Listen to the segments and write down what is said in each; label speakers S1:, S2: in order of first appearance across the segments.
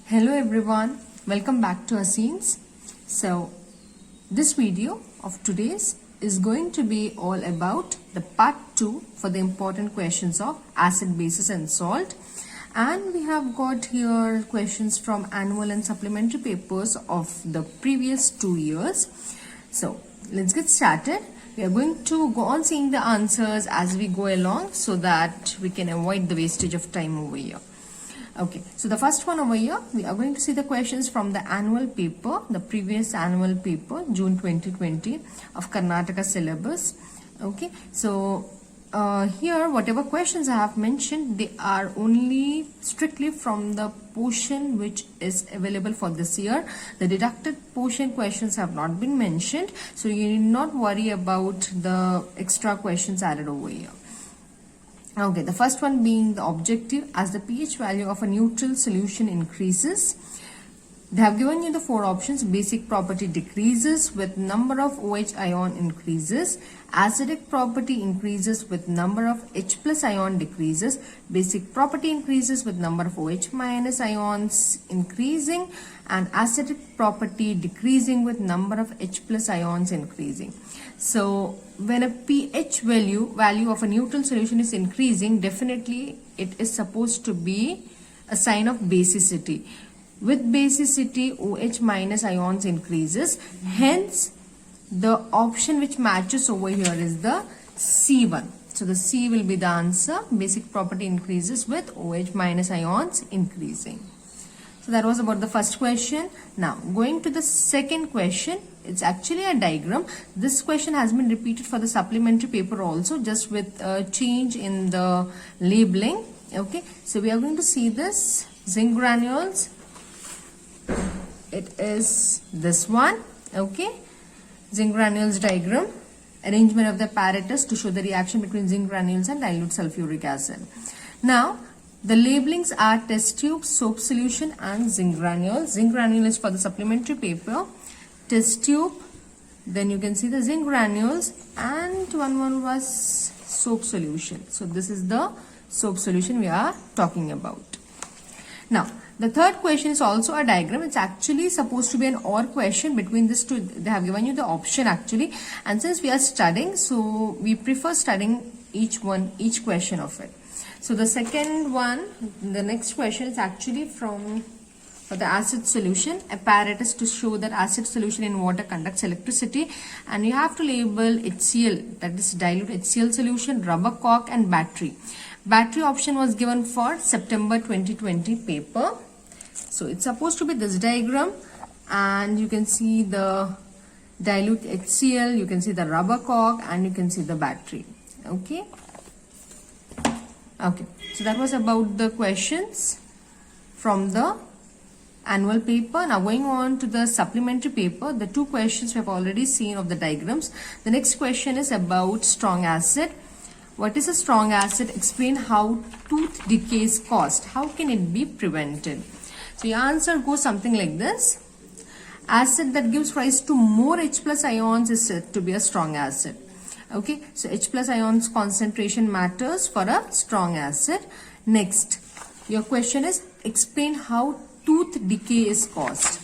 S1: Hello everyone, welcome back to Haseen's. So this video of today's is going to be all about the part 2 for the important questions of acid, bases and salt. And we have got here questions from annual and supplementary papers of the previous 2 years. So let's get started. We are going to go on seeing the answers as we go along so that we can avoid the wastage of time over here. Okay, so the first one over here, we are going to see the questions from the annual paper, the previous annual paper, June 2020 of Karnataka syllabus. Okay, so here whatever questions I have mentioned, they are only strictly from the portion which is available for this year. The deducted portion questions have not been mentioned, so you need not worry about the extra questions added over here. Okay, the first one being the objective. As the pH value of a neutral solution increases, they have given you the 4 options. Basic property decreases with number of OH ion increases. Acidic property increases with number of H plus ion decreases. Basic property increases with number of OH minus ions increasing. And acidic property decreasing with number of H plus ions increasing. So when a pH value of a neutral solution is increasing, definitely it is supposed to be a sign of basicity. With basicity, OH minus ions increases. Hence, the option which matches over here is the C1. So the C will be the answer. Basic property increases with OH minus ions increasing. So that was about the first question. Now going to the second question, it's actually a diagram. This question has been repeated for the supplementary paper also, just with a change in the labeling. Okay, so we are going to see this zinc granules. It is this one. Okay, zinc granules diagram, arrangement of the apparatus to show the reaction between zinc granules and dilute sulfuric acid. Now the labelings are test tube, soap solution and zinc granules. Zinc granule is for the supplementary paper, test tube, then you can see the zinc granules, and one more was soap solution. So this is the soap solution we are talking about. Now the third question is also a diagram. It's actually supposed to be an OR question between these two. They have given you the option actually, and since we are studying, so we prefer studying each question of it. So the second one, the next question is actually from the acid solution, apparatus to show that acid solution in water conducts electricity, and you have to label HCl, that is dilute HCl solution, rubber cork and battery. Battery option was given for September 2020 paper. So it's supposed to be this diagram, and you can see the dilute HCl, you can see the rubber cork, and you can see the battery. Okay. Okay, so that was about the questions from the annual paper. Now going on to the supplementary paper, the 2 questions we have already seen of the diagrams. The next question is about strong acid. What is a strong acid? Explain how tooth decay is caused. How can it be prevented? So your answer goes something like this. Acid that gives rise to more H plus ions is said to be a strong acid. Okay, so H plus ions concentration matters for a strong acid. Next, your question is explain how tooth decay is caused.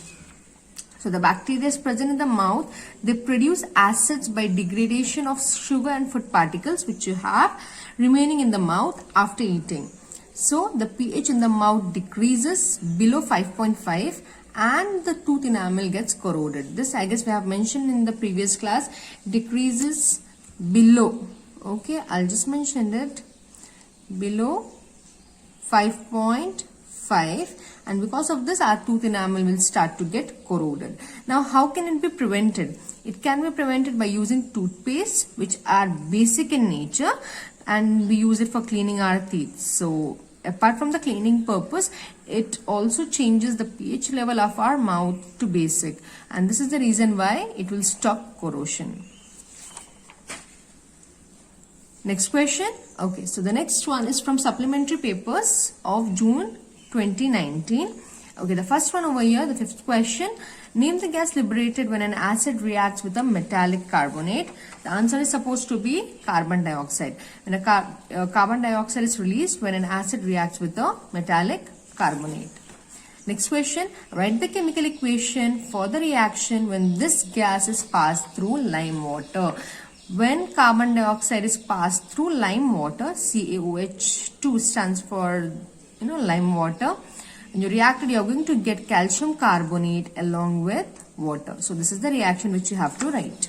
S1: So the bacteria is present in the mouth. They produce acids by degradation of sugar and food particles which you have remaining in the mouth after eating. So the pH in the mouth decreases below 5.5 and the tooth enamel gets corroded. This I guess we have mentioned in the previous class. Decreases below, okay, I'll just mention it, below 5.5, and because of this our tooth enamel will start to get corroded. Now how can it be prevented? It can be prevented by using toothpaste, which are basic in nature, and we use it for cleaning our teeth. So apart from the cleaning purpose, it also changes the pH level of our mouth to basic, and this is the reason why it will stop corrosion. Next question. Okay, so the next one is from supplementary papers of June 2019. Okay, the first one over here, the 5th question. Name the gas liberated when an acid reacts with a metallic carbonate. The answer is supposed to be carbon dioxide. When a carbon dioxide is released when an acid reacts with a metallic carbonate. Next question, write the chemical equation for the reaction when this gas is passed through lime water. When carbon dioxide is passed through lime water, CaOH2 stands for lime water. When you react it, you are going to get calcium carbonate along with water. So this is the reaction which you have to write.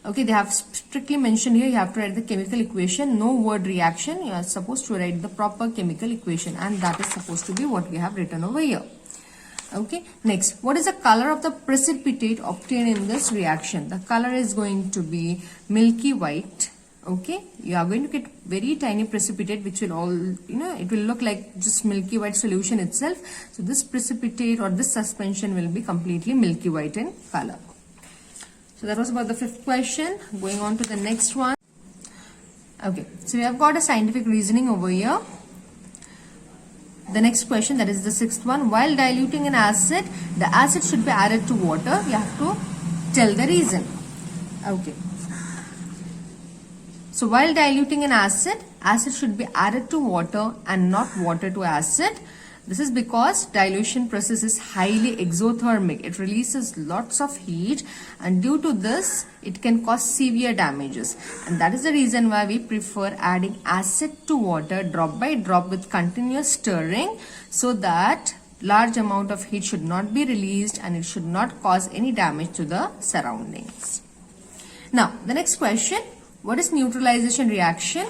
S1: Okay, they have strictly mentioned here you have to write the chemical equation, no word reaction. You are supposed to write the proper chemical equation, and that is supposed to be what we have written over here. Okay, next, what is the color of the precipitate obtained in this reaction? The color is going to be milky white. Okay, you are going to get very tiny precipitate which will all, it will look like just milky white solution itself. So this precipitate or this suspension will be completely milky white in color. So that was about the 5th question. Going on to the next one. Okay, so we have got a scientific reasoning over here. The next question, that is the 6th one. While diluting an acid, the acid should be added to water. You have to tell the reason. Okay. So while diluting an acid should be added to water and not water to acid. This is because dilution process is highly exothermic. It releases lots of heat, and due to this, it can cause severe damages. And that is the reason why we prefer adding acid to water drop by drop with continuous stirring, so that large amount of heat should not be released and it should not cause any damage to the surroundings. Now, the next question, what is neutralization reaction?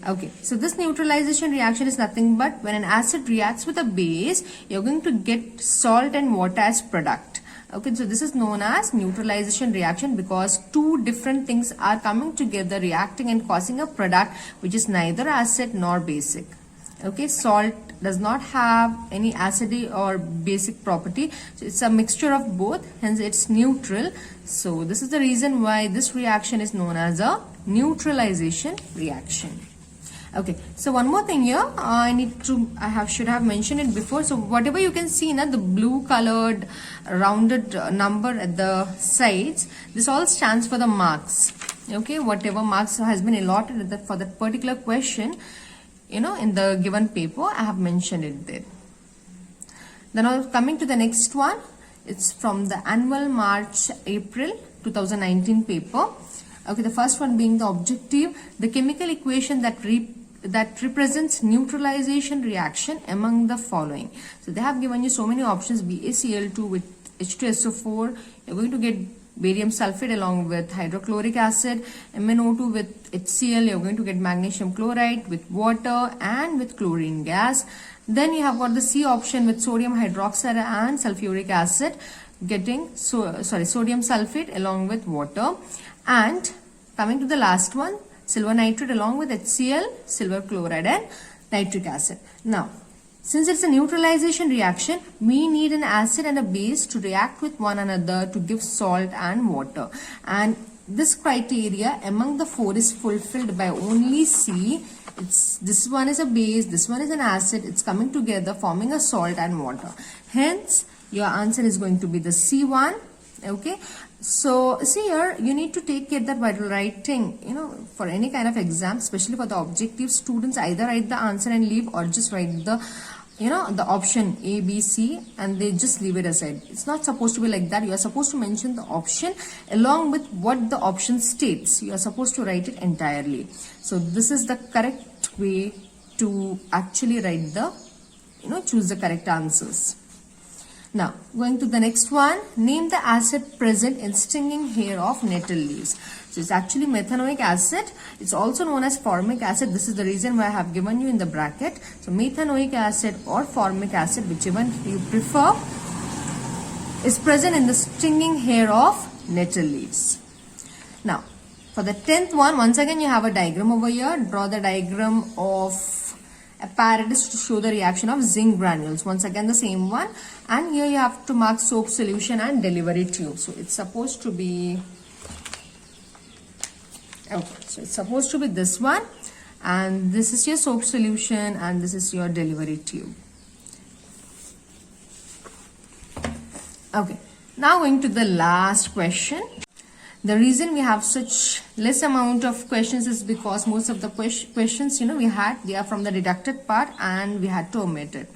S1: Okay, so this neutralization reaction is nothing but when an acid reacts with a base, you're going to get salt and water as product. Okay, so this is known as neutralization reaction because two different things are coming together, reacting and causing a product which is neither acid nor basic. Okay, salt does not have any acidic or basic property. So it's a mixture of both, hence it's neutral. So this is the reason why this reaction is known as a neutralization reaction. Okay, so one more thing here, should have mentioned it before. So whatever you can see now, the blue colored rounded number at the sides, this all stands for the marks. Okay, whatever marks has been allotted for that particular question, in the given paper, I have mentioned it there. Then coming to the next one, it's from the annual March-April 2019 paper. Okay, the first one being the objective, the chemical equation that represents neutralization reaction among the following. So they have given you so many options, BaCl2 with H2SO4, you're going to get barium sulfate along with hydrochloric acid, MnO2 with HCl, you're going to get magnesium chloride with water and with chlorine gas. Then you have got the C option with sodium hydroxide and sulfuric acid, getting sodium sulfate along with water. And coming to the last one, silver nitrate along with HCl, silver chloride and nitric acid. Now, since it's a neutralization reaction, we need an acid and a base to react with one another to give salt and water. And this criteria among the four is fulfilled by only C. This one is a base, this one is an acid, it's coming together forming a salt and water. Hence, your answer is going to be the C1. Okay, so see here, you need to take care that while writing, for any kind of exam, especially for the objective, students either write the answer and leave or just write the the option A, B, C and they just leave it aside. It's not supposed to be like that. You are supposed to mention the option along with what the option states. You are supposed to write it entirely. So this is the correct way to actually write the, choose the correct answers. Now, going to the next one, name the acid present in stinging hair of nettle leaves. So, it's actually methanoic acid. It's also known as formic acid. This is the reason why I have given you in the bracket. So, methanoic acid or formic acid, whichever you prefer, is present in the stinging hair of nettle leaves. Now, for the 10th one, once again you have a diagram over here. Draw the diagram of apparatus to show the reaction of zinc granules. Once again the same one, and here you have to mark soap solution and delivery tube. So it's supposed to be this one, and this is your soap solution and this is your delivery tube. Okay, now going to the last question. The reason we have such less amount of questions is because most of the questions they are from the deducted part and we had to omit it.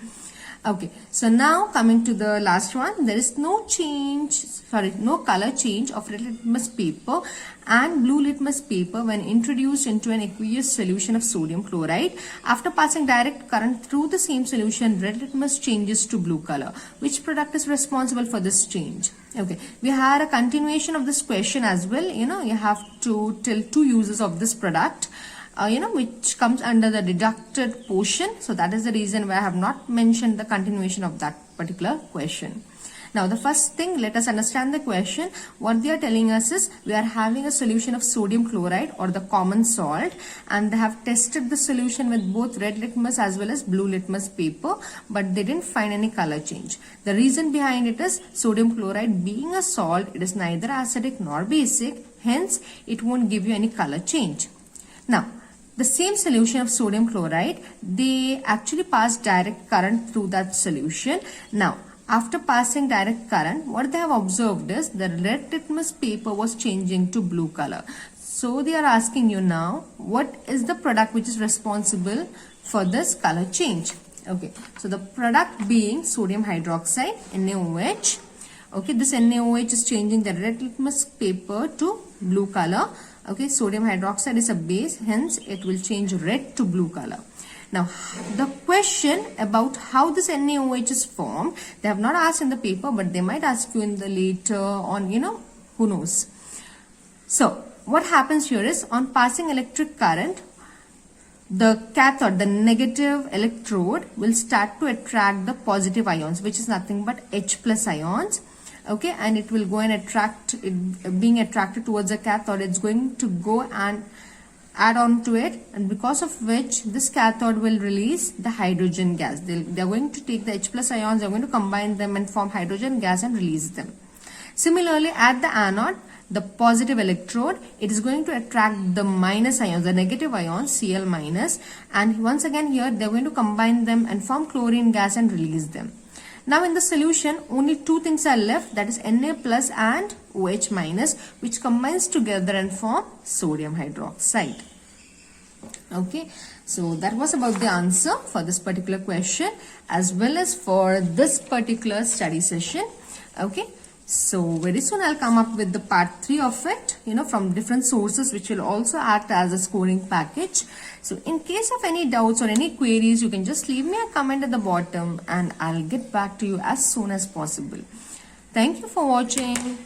S1: Okay, so now coming to the last one, there is no color change of red litmus paper and blue litmus paper when introduced into an aqueous solution of sodium chloride. After passing direct current through the same solution, red litmus changes to blue color. Which product is responsible for this change? Okay, we had a continuation of this question as well. You have to tell two uses of this product. Which comes under the deducted portion. So that is the reason why I have not mentioned the continuation of that particular question. Now the first thing, let us understand the question. What they are telling us is, we are having a solution of sodium chloride or the common salt, and they have tested the solution with both red litmus as well as blue litmus paper, but they didn't find any color change. The reason behind it is, sodium chloride being a salt, it is neither acidic nor basic, hence it won't give you any color change. Now, the same solution of sodium chloride, they actually pass direct current through that solution. Now, after passing direct current, what they have observed is the red litmus paper was changing to blue color. So they are asking you now, what is the product which is responsible for this color change? Okay, so the product being sodium hydroxide, NaOH. Okay, this NaOH is changing the red litmus paper to blue color. Okay, sodium hydroxide is a base, hence it will change red to blue color. Now, the question about how this NaOH is formed, they have not asked in the paper, but they might ask you in the later on, who knows. So, what happens here is, on passing electric current, the cathode, the negative electrode, will start to attract the positive ions, which is nothing but H plus ions. Okay, and it will go and attract it, being attracted towards the cathode, it's going to go and add on to it, and because of which this cathode will release the hydrogen gas. They're going to take the H plus ions, they're going to combine them and form hydrogen gas and release them. Similarly, at the anode, the positive electrode, it is going to attract the minus ions, the negative ions, Cl minus, and once again here they're going to combine them and form chlorine gas and release them. Now in the solution, only two things are left, that is Na plus and OH minus, which combines together and form sodium hydroxide. Okay, so that was about the answer for this particular question as well as for this particular study session. Okay, so very soon I'll come up with the part 3 of it, from different sources, which will also act as a scoring package. So in case of any doubts or any queries, you can just leave me a comment at the bottom and I'll get back to you as soon as possible. Thank you for watching.